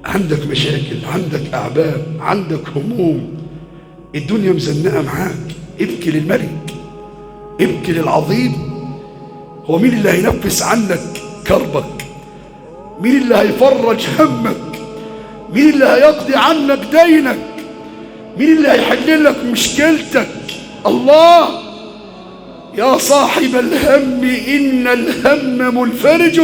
عندك مشاكل، عندك أعباء، عندك هموم، الدنيا مزنقة معاك، ابكي للملك، ابكي للعظيم. هو مين اللي هينفس عنك كربك؟ مين اللي هيفرج همك؟ مين اللي هيقضي عنك دينك؟ مين اللي هيحل لك مشكلتك؟ الله. يا صاحب الهم إن الهم منفرج،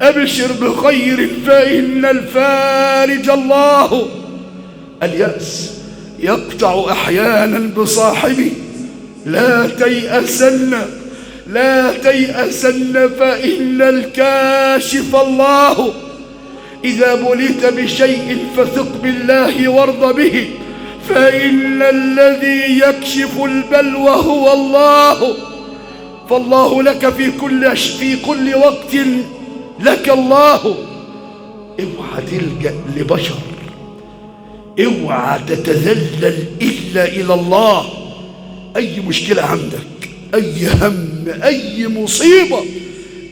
أبشر بخير فإن الفارج الله. اليأس يقطع أحيانا بصاحبه، لا تيأسن، لا تيأسن فإن الكاشف الله. إذا بليت بشيء فثق بالله وارض به، فإن الذي يكشف البلوى هو الله. فالله لك في كل وقت لك الله. اوعى تلجأ لبشر، اوعى تتذلل إلا إلى الله. أي مشكلة عندك، أي هم، أي مصيبة،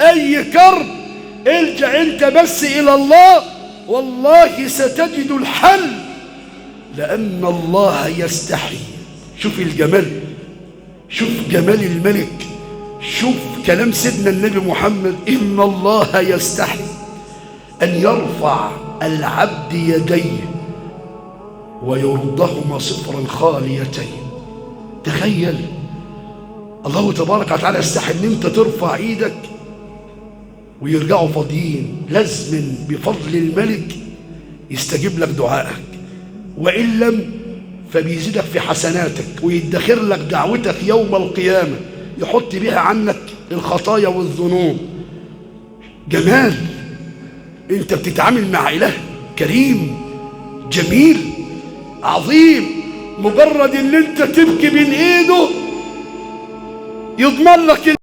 أي كرب، الجأ أنت بس إلى الله، والله ستجد الحل، لأن الله يستحي. شوف الجمال، شوف جمال الملك، شوف كلام سيدنا النبي محمد: إن الله يستحي أن يرفع العبد يديه ويردهما صفرا خاليتين. تخيل، الله تبارك وتعالى يستحي ان انت ترفع ايدك ويرجعوا فاضيين. لازم بفضل الملك يستجيب لك دعائك، وإن لم فبيزيدك في حسناتك ويدخر لك دعوتك يوم القيامة، يحط بها عنك الخطايا والذنوب. جمال، انت بتتعامل مع إله كريم جميل عظيم. مجرد ان انت تبكي بين ايده يضمن لك